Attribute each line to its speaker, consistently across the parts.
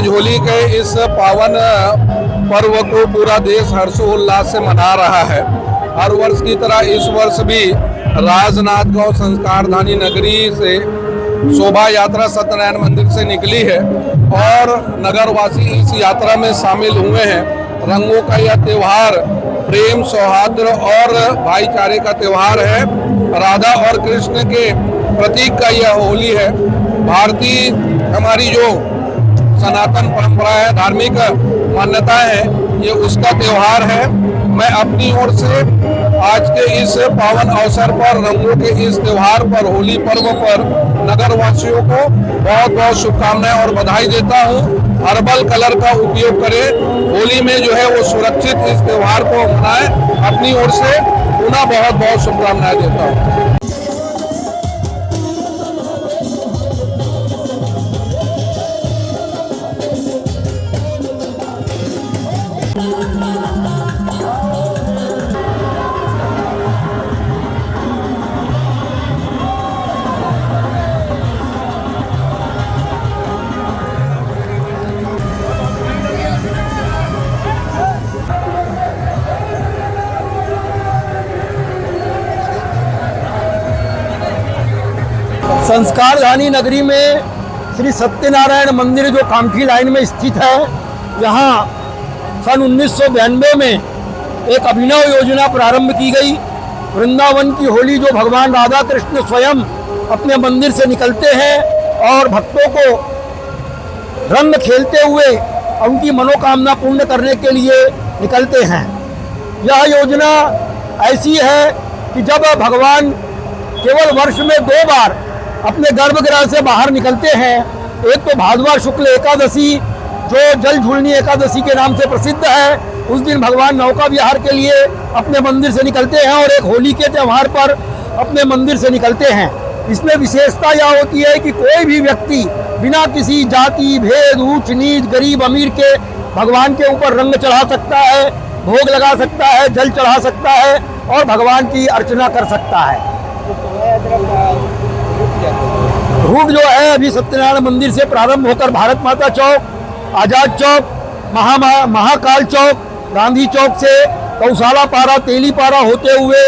Speaker 1: आज होली के इस पावन पर्व को पूरा देश हर्षोल्लास से मना रहा है। हर वर्ष की तरह इस वर्ष भी राजनांदगांव संस्कारधानी नगरी से शोभा यात्रा सत्यनारायण मंदिर से निकली है और नगरवासी इस यात्रा में शामिल हुए हैं। रंगों का यह त्यौहार प्रेम, सौहार्द और भाईचारे का त्यौहार है। राधा और कृष्ण के प्रतीक का यह होली है। भारतीय हमारी जो सनातन परंपरा है, धार्मिक मान्यता है, ये उसका त्यौहार है। मैं अपनी ओर से आज के इस पावन अवसर पर, रंगों के इस त्यौहार पर, होली पर्व पर नगर वासियों को बहुत बहुत शुभकामनाएं और बधाई देता हूं। हर्बल कलर का उपयोग करें, होली में जो है वो सुरक्षित इस त्यौहार को मनाएं। अपनी ओर से पुनः बहुत बहुत शुभकामनाएं देता हूँ।
Speaker 2: संस्कारधानी नगरी में श्री सत्यनारायण मंदिर जो कामठी लाइन में स्थित है, यहाँ सन 1992 में एक अभिनव योजना प्रारंभ की गई। वृंदावन की होली जो भगवान राधा कृष्ण स्वयं अपने मंदिर से निकलते हैं और भक्तों को रंग खेलते हुए उनकी मनोकामना पूर्ण करने के लिए निकलते हैं। यह योजना ऐसी है कि जब भगवान केवल वर्ष में 2 बार अपने गर्भगृह से बाहर निकलते हैं, एक तो भाद्वा शुक्ल एकादशी जो जल झूलनी एकादशी के नाम से प्रसिद्ध है, उस दिन भगवान नौका विहार के लिए अपने मंदिर से निकलते हैं, और एक होली के त्यौहार पर अपने मंदिर से निकलते हैं। इसमें विशेषता यह होती है कि कोई भी व्यक्ति बिना किसी जाति भेद, ऊंच नीच, गरीब अमीर के भगवान के ऊपर रंग चढ़ा सकता है, भोग लगा सकता है, जल चढ़ा सकता है और भगवान की अर्चना कर सकता है। रूट जो है अभी सत्यनारायण मंदिर से प्रारंभ होकर भारत माता चौक, आजाद चौक, महाकाल चौक, गांधी चौक से गौशाला पारा, तेली पारा होते हुए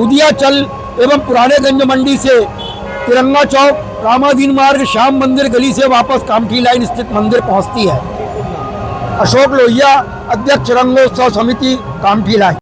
Speaker 2: उदियाचल एवं पुराने गंज मंडी से तिरंगा चौक, रामाधीन मार्ग, श्याम मंदिर गली से वापस कामठी लाइन स्थित मंदिर पहुंचती है। अशोक लोहिया, अध्यक्ष रंगोत्सव समिति, कामठी लाइन।